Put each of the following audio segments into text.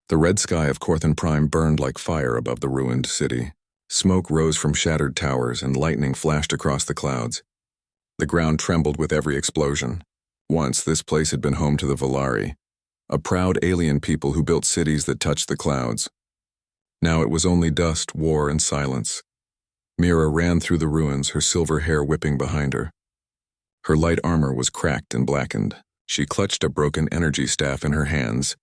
The red sky of Corthan Prime burned like fire above the ruined city. Smoke rose from shattered towers and lightning flashed across the clouds. The ground trembled with every explosion. Once, this place had been home to the Volari, a proud alien people who built cities that touched the clouds. Now it was only dust, war, and silence. Mira ran through the ruins, her silver hair whipping behind her. Her light armor was cracked and blackened. She clutched a broken energy staff in her hands,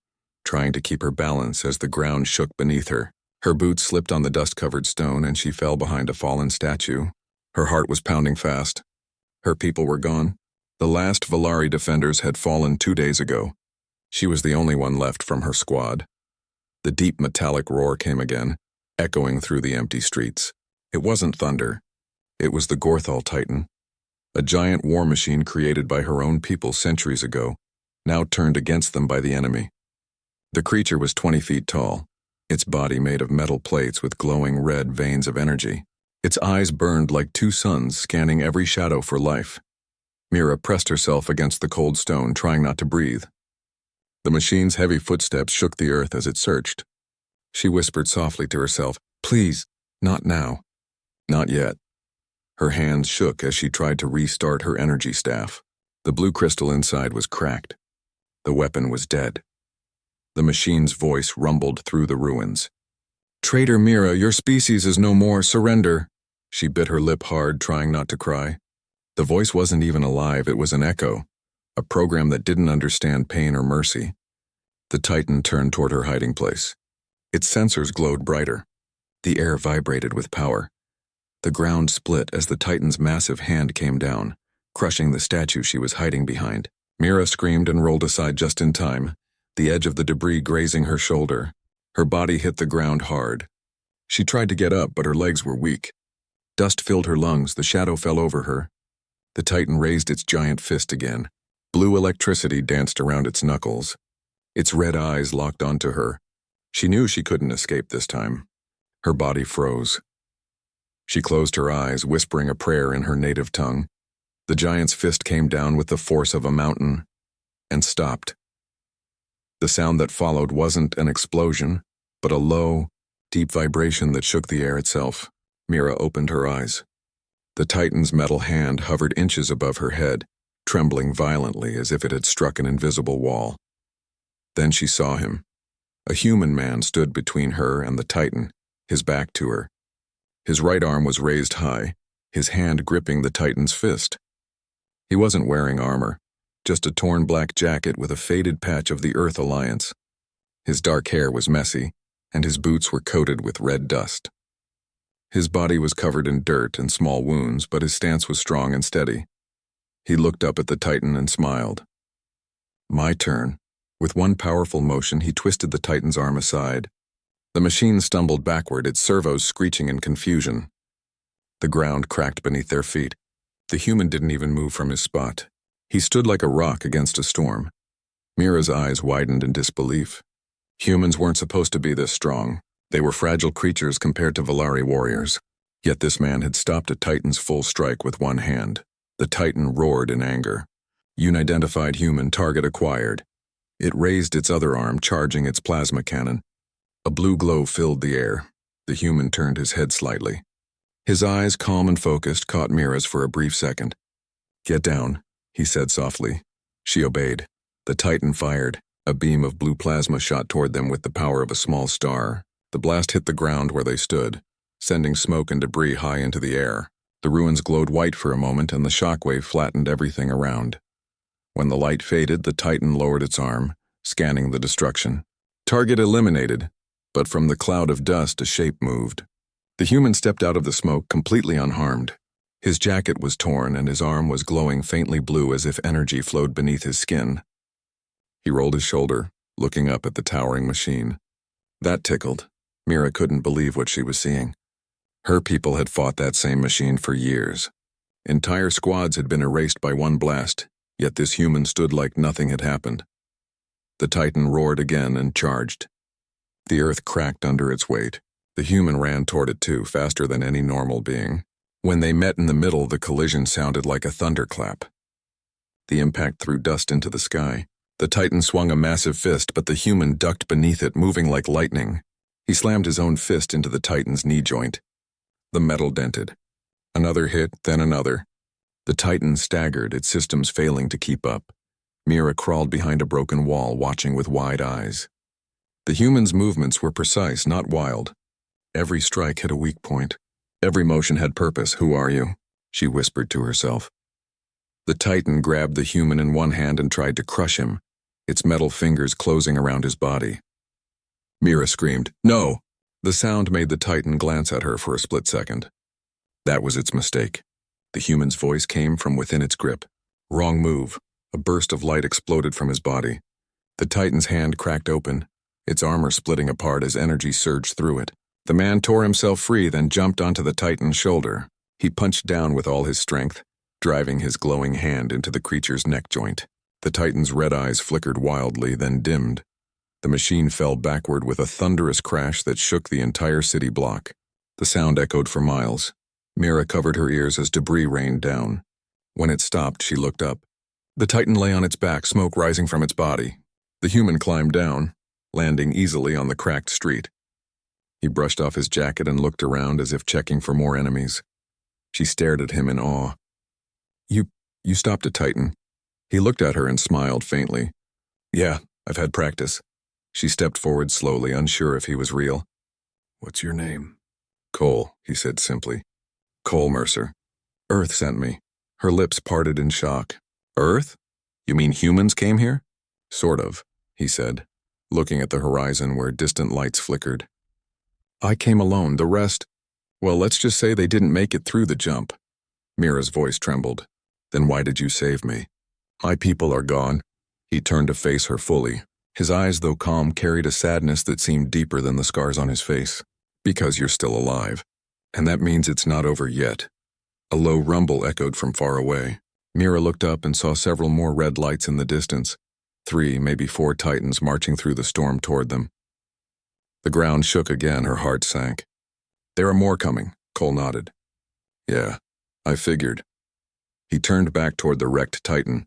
trying to keep her balance as the ground shook beneath her. Her boots slipped on the dust-covered stone and she fell behind a fallen statue. Her heart was pounding fast. Her people were gone. The last Volari defenders had fallen 2 days ago. She was the only one left from her squad. The deep metallic roar came again, echoing through the empty streets. It wasn't thunder. It was the Gorthal Titan, a giant war machine created by her own people centuries ago, now turned against them by the enemy. The creature was 20 feet tall, its body made of metal plates with glowing red veins of energy. Its eyes burned like two suns, scanning every shadow for life. Mira pressed herself against the cold stone, trying not to breathe. The machine's heavy footsteps shook the earth as it searched. She whispered softly to herself, "Please, not now." Not yet. Her hands shook as she tried to restart her energy staff. The blue crystal inside was cracked. The weapon was dead. The machine's voice rumbled through the ruins. "Traitor Mira, your species is no more. Surrender." She bit her lip hard, trying not to cry. The voice wasn't even alive, it was an echo, a program that didn't understand pain or mercy. The Titan turned toward her hiding place. Its sensors glowed brighter. The air vibrated with power. The ground split as the Titan's massive hand came down, crushing the statue she was hiding behind. Mira screamed and rolled aside just in time, the edge of the debris grazing her shoulder. Her body hit the ground hard. She tried to get up, but her legs were weak. Dust filled her lungs, the shadow fell over her. The Titan raised its giant fist again. Blue electricity danced around its knuckles. Its red eyes locked onto her. She knew she couldn't escape this time. Her body froze. She closed her eyes, whispering a prayer in her native tongue. The giant's fist came down with the force of a mountain and stopped. The sound that followed wasn't an explosion, but a low, deep vibration that shook the air itself. Mira opened her eyes. The Titan's metal hand hovered inches above her head, trembling violently as if it had struck an invisible wall. Then she saw him. A human man stood between her and the Titan, his back to her. His right arm was raised high, his hand gripping the Titan's fist. He wasn't wearing armor, just a torn black jacket with a faded patch of the Earth Alliance. His dark hair was messy, and his boots were coated with red dust. His body was covered in dirt and small wounds, but his stance was strong and steady. He looked up at the Titan and smiled. "My turn." With one powerful motion, he twisted the Titan's arm aside. The machine stumbled backward, its servos screeching in confusion. The ground cracked beneath their feet. The human didn't even move from his spot. He stood like a rock against a storm. Mira's eyes widened in disbelief. Humans weren't supposed to be this strong. They were fragile creatures compared to Volari warriors. Yet this man had stopped a Titan's full strike with one hand. The Titan roared in anger. Unidentified human, target acquired. It raised its other arm, charging its plasma cannon. A blue glow filled the air. The human turned his head slightly. His eyes, calm and focused, caught Mira's for a brief second. "Get down," he said softly. She obeyed. The Titan fired. A beam of blue plasma shot toward them with the power of a small star. The blast hit the ground where they stood, sending smoke and debris high into the air. The ruins glowed white for a moment, and the shockwave flattened everything around. When the light faded, the Titan lowered its arm, scanning the destruction. Target eliminated, but from the cloud of dust a shape moved. The human stepped out of the smoke completely unharmed. His jacket was torn and his arm was glowing faintly blue as if energy flowed beneath his skin. He rolled his shoulder, looking up at the towering machine. That tickled. Mira couldn't believe what she was seeing. Her people had fought that same machine for years. Entire squads had been erased by one blast, yet this human stood like nothing had happened. The Titan roared again and charged. The earth cracked under its weight. The human ran toward it too, faster than any normal being. When they met in the middle, the collision sounded like a thunderclap. The impact threw dust into the sky. The Titan swung a massive fist, but the human ducked beneath it, moving like lightning. He slammed his own fist into the Titan's knee joint. The metal dented. Another hit, then another. The Titan staggered, its systems failing to keep up. Mira crawled behind a broken wall, watching with wide eyes. The human's movements were precise, not wild. Every strike hit a weak point. Every motion had purpose. "Who are you?" she whispered to herself. The Titan grabbed the human in one hand and tried to crush him, its metal fingers closing around his body. Mira screamed, "No!" The sound made the Titan glance at her for a split second. That was its mistake. The human's voice came from within its grip. Wrong move. A burst of light exploded from his body. The Titan's hand cracked open, its armor splitting apart as energy surged through it. The man tore himself free, then jumped onto the Titan's shoulder. He punched down with all his strength, driving his glowing hand into the creature's neck joint. The Titan's red eyes flickered wildly, then dimmed. The machine fell backward with a thunderous crash that shook the entire city block. The sound echoed for miles. Mira covered her ears as debris rained down. When it stopped, she looked up. The Titan lay on its back, smoke rising from its body. The human climbed down, landing easily on the cracked street. He brushed off his jacket and looked around as if checking for more enemies. She stared at him in awe. You stopped a Titan." He looked at her and smiled faintly. "Yeah, I've had practice." She stepped forward slowly, unsure if he was real. "What's your name?" "Cole," he said simply. "Cole Mercer. Earth sent me." Her lips parted in shock. "Earth? You mean humans came here?" "Sort of," he said, looking at the horizon where distant lights flickered. "I came alone. The rest, well, let's just say they didn't make it through the jump." Mira's voice trembled. "Then why did you save me?" "My people are gone." He turned to face her fully. His eyes, though calm, carried a sadness that seemed deeper than the scars on his face. "Because you're still alive. And that means it's not over yet." A low rumble echoed from far away. Mira looked up and saw several more red lights in the distance. 3, maybe 4 Titans marching through the storm toward them. The ground shook again, her heart sank. "There are more coming," Cole nodded. "Yeah, I figured." He turned back toward the wrecked Titan.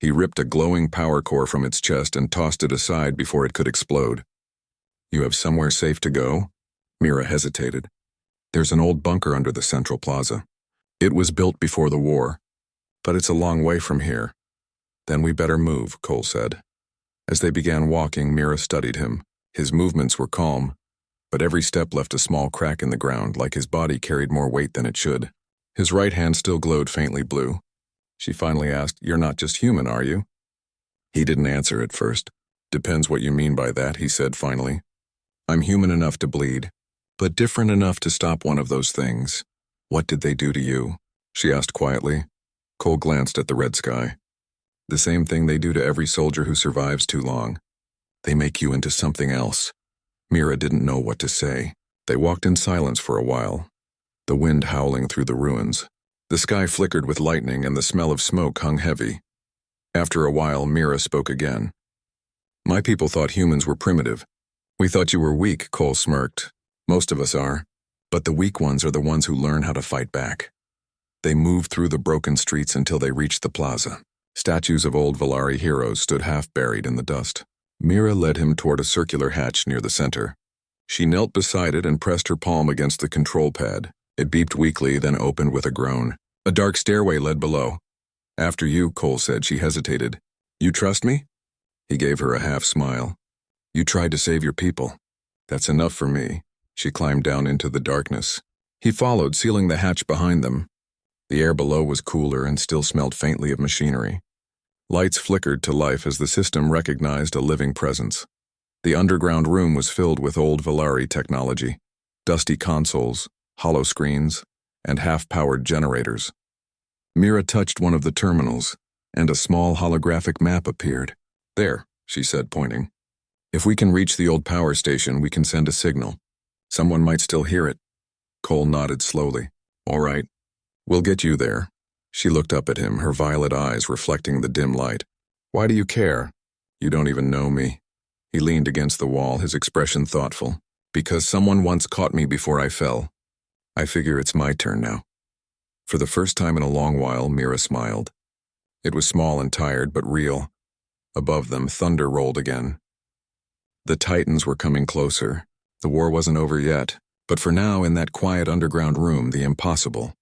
He ripped a glowing power core from its chest and tossed it aside before it could explode. "You have somewhere safe to go?" Mira hesitated. "There's an old bunker under the central plaza. It was built before the war, but it's a long way from here." "Then we better move," Cole said. As they began walking, Mira studied him. His movements were calm, but every step left a small crack in the ground, like his body carried more weight than it should. His right hand still glowed faintly blue. She finally asked, "You're not just human, are you?" He didn't answer at first. "Depends what you mean by that," he said finally. "I'm human enough to bleed, but different enough to stop one of those things." "What did they do to you?" she asked quietly. Cole glanced at the red sky. "The same thing they do to every soldier who survives too long. They make you into something else." Mira didn't know what to say. They walked in silence for a while, the wind howling through the ruins. The sky flickered with lightning and the smell of smoke hung heavy. After a while, Mira spoke again. "My people thought humans were primitive." "We thought you were weak," Cole smirked. "Most of us are. But the weak ones are the ones who learn how to fight back." They moved through the broken streets until they reached the plaza. Statues of old Valari heroes stood half buried in the dust. Mira led him toward a circular hatch near the center. She knelt beside it and pressed her palm against the control pad. It beeped weakly, then opened with a groan. A dark stairway led below. "After you," Cole said. She hesitated. "You trust me?" He gave her a half smile. "You tried to save your people. That's enough for me." She climbed down into the darkness. He followed, sealing the hatch behind them. The air below was cooler and still smelled faintly of machinery. Lights flickered to life as the system recognized a living presence. The underground room was filled with old Valari technology, dusty consoles, hollow screens, and half-powered generators. Mira touched one of the terminals, and a small holographic map appeared. "There," she said, pointing. "If we can reach the old power station, we can send a signal. Someone might still hear it." Cole nodded slowly. "All right. We'll get you there." She looked up at him, her violet eyes reflecting the dim light. "Why do you care? You don't even know me." He leaned against the wall, his expression thoughtful. "Because someone once caught me before I fell. I figure it's my turn now." For the first time in a long while, Mira smiled. It was small and tired, but real. Above them, thunder rolled again. The Titans were coming closer. The war wasn't over yet, but for now, in that quiet underground room, the impossible.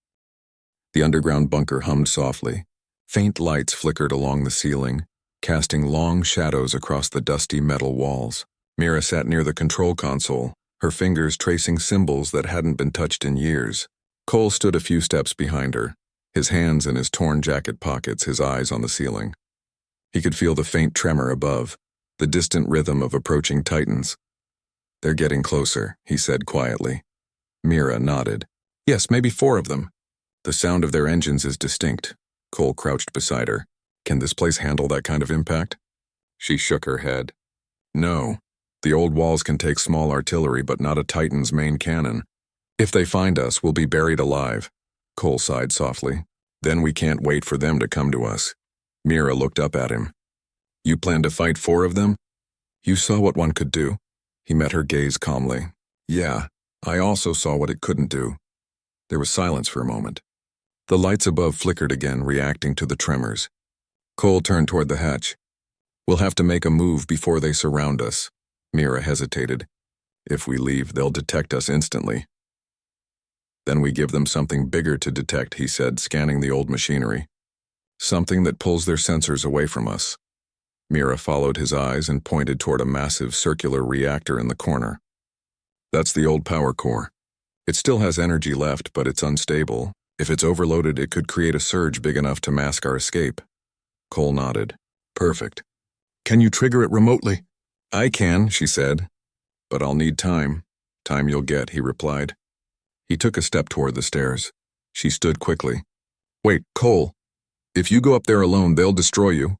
The underground bunker hummed softly. Faint lights flickered along the ceiling, casting long shadows across the dusty metal walls. Mira sat near the control console, her fingers tracing symbols that hadn't been touched in years. Cole stood a few steps behind her, his hands in his torn jacket pockets, his eyes on the ceiling. He could feel the faint tremor above, the distant rhythm of approaching Titans. "They're getting closer," he said quietly. Mira nodded. "Yes, maybe 4 of them. The sound of their engines is distinct." Cole crouched beside her. "Can this place handle that kind of impact?" She shook her head. "No. The old walls can take small artillery, but not a Titan's main cannon. If they find us, we'll be buried alive." Cole sighed softly. "Then we can't wait for them to come to us." Mira looked up at him. "You plan to fight 4 of them?" "You saw what one could do." He met her gaze calmly. "Yeah, I also saw what it couldn't do." There was silence for a moment. The lights above flickered again, reacting to the tremors. Cole turned toward the hatch. "We'll have to make a move before they surround us." Mira hesitated. "If we leave, they'll detect us instantly." "Then we give them something bigger to detect," he said, scanning the old machinery. "Something that pulls their sensors away from us." Mira followed his eyes and pointed toward a massive circular reactor in the corner. "That's the old power core. It still has energy left, but it's unstable. If it's overloaded, it could create a surge big enough to mask our escape." Cole nodded. "Perfect. Can you trigger it remotely?" "I can," she said. "But I'll need time." "Time you'll get," he replied. He took a step toward the stairs. She stood quickly. "Wait, Cole. If you go up there alone, they'll destroy you."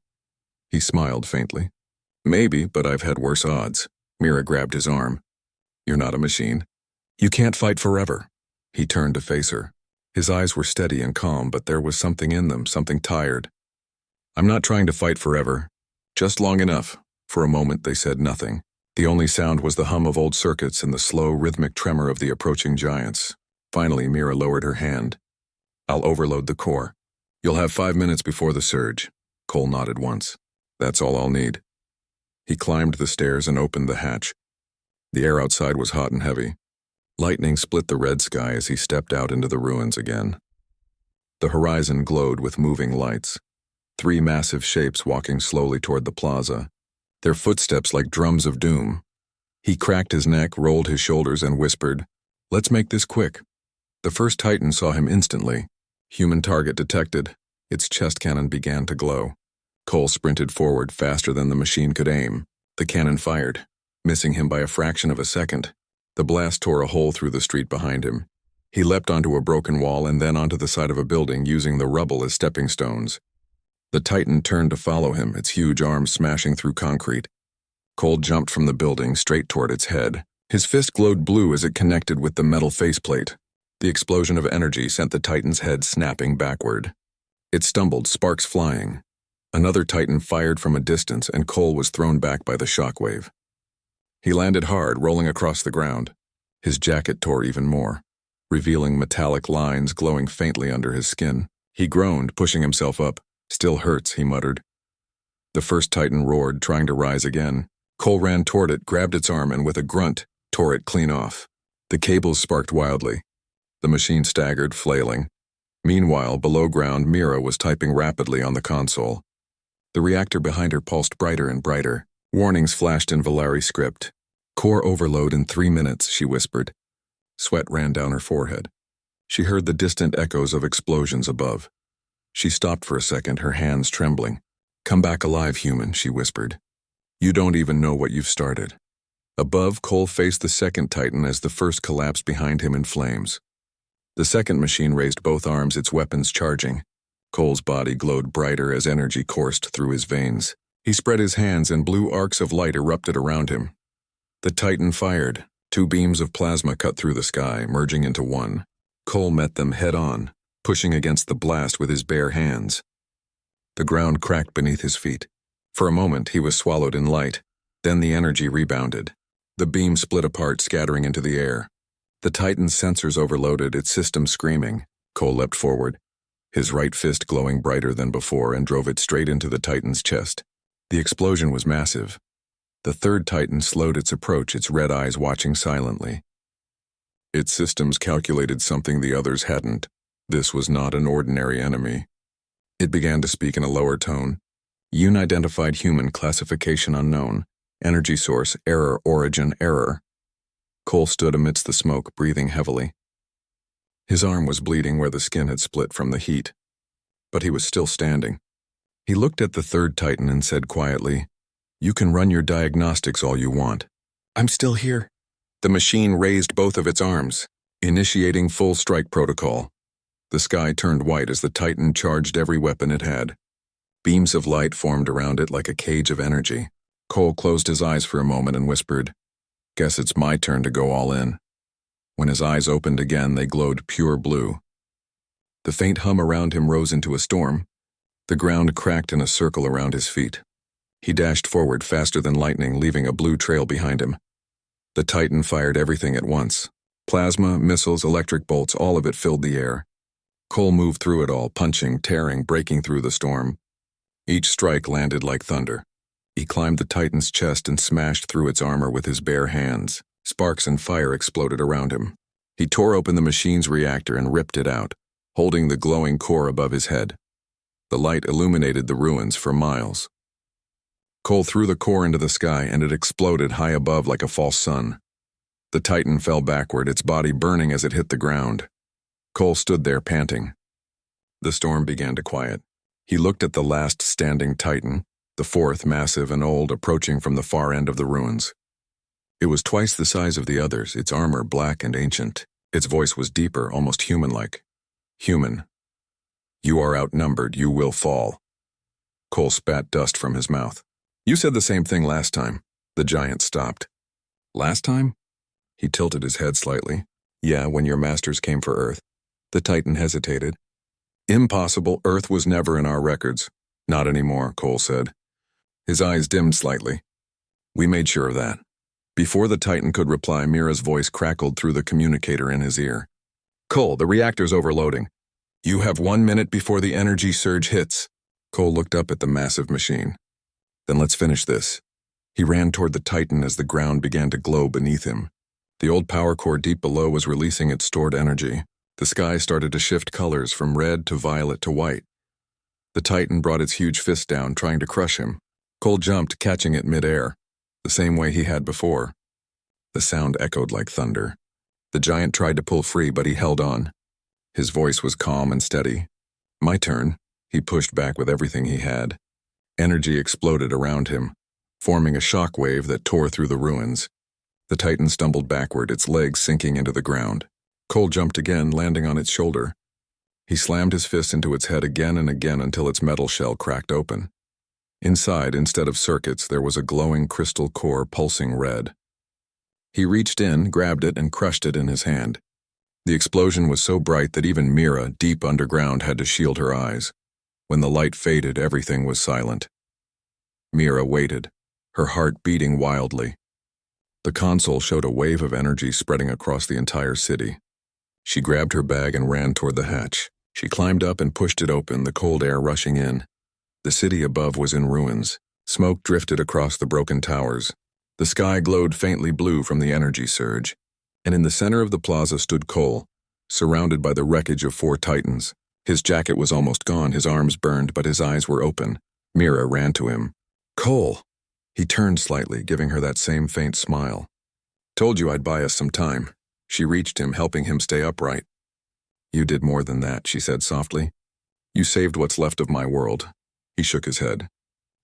He smiled faintly. "Maybe, but I've had worse odds." Mira grabbed his arm. "You're not a machine. You can't fight forever." He turned to face her. His eyes were steady and calm, but there was something in them, something tired. "I'm not trying to fight forever. Just long enough." For a moment they said nothing. The only sound was the hum of old circuits and the slow, rhythmic tremor of the approaching giants. Finally, Mira lowered her hand. "I'll overload the core. You'll have 5 minutes before the surge." Cole nodded once. "That's all I'll need." He climbed the stairs and opened the hatch. The air outside was hot and heavy. Lightning split the red sky as he stepped out into the ruins again. The horizon glowed with moving lights. 3 massive shapes walking slowly toward the plaza, their footsteps like drums of doom. He cracked his neck, rolled his shoulders, and whispered, "Let's make this quick." The first Titan saw him instantly. Human target detected. Its chest cannon began to glow. Cole sprinted forward faster than the machine could aim. The cannon fired, missing him by a fraction of a second. The blast tore a hole through the street behind him. He leapt onto a broken wall and then onto the side of a building, using the rubble as stepping stones. The Titan turned to follow him, its huge arms smashing through concrete. Cole jumped from the building straight toward its head. His fist glowed blue as it connected with the metal faceplate. The explosion of energy sent the Titan's head snapping backward. It stumbled, sparks flying. Another Titan fired from a distance, and Cole was thrown back by the shockwave. He landed hard, rolling across the ground. His jacket tore even more, revealing metallic lines glowing faintly under his skin. He groaned, pushing himself up. "Still hurts," he muttered. The first Titan roared, trying to rise again. Cole ran toward it, grabbed its arm, and with a grunt, tore it clean off. The cables sparked wildly. The machine staggered, flailing. Meanwhile, below ground, Mira was typing rapidly on the console. The reactor behind her pulsed brighter and brighter. Warnings flashed in Valari script. "Core overload in 3 minutes," she whispered. Sweat ran down her forehead. She heard the distant echoes of explosions above. She stopped for a second, her hands trembling. "Come back alive, human," she whispered. "You don't even know what you've started." Above, Cole faced the second Titan as the first collapsed behind him in flames. The second machine raised both arms, its weapons charging. Cole's body glowed brighter as energy coursed through his veins. He spread his hands and blue arcs of light erupted around him. The Titan fired. 2 beams of plasma cut through the sky, merging into one. Cole met them head-on, pushing against the blast with his bare hands. The ground cracked beneath his feet. For a moment, he was swallowed in light. Then the energy rebounded. The beam split apart, scattering into the air. The Titan's sensors overloaded, its system screaming. Cole leapt forward, his right fist glowing brighter than before, and drove it straight into the Titan's chest. The explosion was massive. The third Titan slowed its approach, its red eyes watching silently. Its systems calculated something the others hadn't. This was not an ordinary enemy. It began to speak in a lower tone. Unidentified human, classification unknown. Energy source, error, origin, error. Cole stood amidst the smoke, breathing heavily. His arm was bleeding where the skin had split from the heat. But he was still standing. He looked at the third Titan and said quietly, "You can run your diagnostics all you want. I'm still here." The machine raised both of its arms, initiating full strike protocol. The sky turned white as the Titan charged every weapon it had. Beams of light formed around it like a cage of energy. Cole closed his eyes for a moment and whispered, "Guess it's my turn to go all in." When his eyes opened again, they glowed pure blue. The faint hum around him rose into a storm. The ground cracked in a circle around his feet. He dashed forward faster than lightning, leaving a blue trail behind him. The Titan fired everything at once. Plasma, missiles, electric bolts, all of it filled the air. Cole moved through it all, punching, tearing, breaking through the storm. Each strike landed like thunder. He climbed the Titan's chest and smashed through its armor with his bare hands. Sparks and fire exploded around him. He tore open the machine's reactor and ripped it out, holding the glowing core above his head. The light illuminated the ruins for miles. Cole threw the core into the sky and it exploded high above like a false sun. The Titan fell backward, its body burning as it hit the ground. Cole stood there panting. The storm began to quiet. He looked at the last standing Titan, the fourth, massive and old, approaching from the far end of the ruins. It was twice the size of the others, its armor black and ancient. Its voice was deeper, almost human-like. "Human. You are outnumbered, you will fall." Cole spat dust from his mouth. "You said the same thing last time." The giant stopped. "Last time?" He tilted his head slightly. "Yeah, when your masters came for Earth." The Titan hesitated. "Impossible, Earth was never in our records." "Not anymore," Cole said. His eyes dimmed slightly. "We made sure of that." Before the Titan could reply, Mira's voice crackled through the communicator in his ear. "Cole, the reactor's overloading. You have 1 minute before the energy surge hits." Cole looked up at the massive machine. "Then let's finish this." He ran toward the Titan as the ground began to glow beneath him. The old power core deep below was releasing its stored energy. The sky started to shift colors from red to violet to white. The Titan brought its huge fist down, trying to crush him. Cole jumped, catching it mid-air, the same way he had before. The sound echoed like thunder. The giant tried to pull free, but he held on. His voice was calm and steady. "My turn." He pushed back with everything he had. Energy exploded around him, forming a shock wave that tore through the ruins. The Titan stumbled backward, its legs sinking into the ground. Cole jumped again, landing on its shoulder. He slammed his fist into its head again and again until its metal shell cracked open. Inside, instead of circuits, there was a glowing crystal core pulsing red. He reached in, grabbed it, and crushed it in his hand. The explosion was so bright that even Mira, deep underground, had to shield her eyes. When the light faded, everything was silent. Mira waited, her heart beating wildly. The console showed a wave of energy spreading across the entire city. She grabbed her bag and ran toward the hatch. She climbed up and pushed it open, the cold air rushing in. The city above was in ruins. Smoke drifted across the broken towers. The sky glowed faintly blue from the energy surge. And in the center of the plaza stood Cole, surrounded by the wreckage of 4 Titans. His jacket was almost gone, his arms burned, but his eyes were open. Mira ran to him. "Cole!" He turned slightly, giving her that same faint smile. "Told you I'd buy us some time." She reached him, helping him stay upright. "You did more than that," she said softly. "You saved what's left of my world." He shook his head.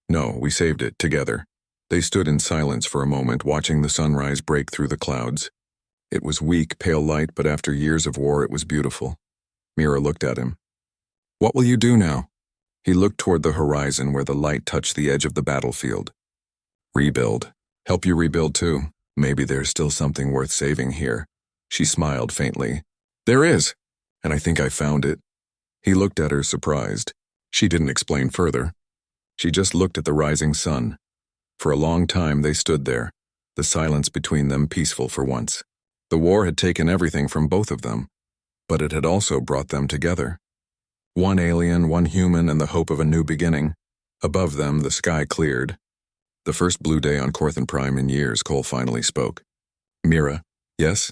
"No, we saved it, together." They stood in silence for a moment, watching the sunrise break through the clouds. It was weak, pale light, but after years of war, it was beautiful. Mira looked at him. "What will you do now?" He looked toward the horizon where the light touched the edge of the battlefield. "Rebuild. Help you rebuild too. Maybe there's still something worth saving here." She smiled faintly. "There is, and I think I found it." He looked at her, surprised. She didn't explain further. She just looked at the rising sun. For a long time they stood there, the silence between them peaceful for once. The war had taken everything from both of them, but it had also brought them together. One alien, one human, and the hope of a new beginning. Above them, the sky cleared. The first blue day on Corthan Prime in years, Cole finally spoke. Mira, yes?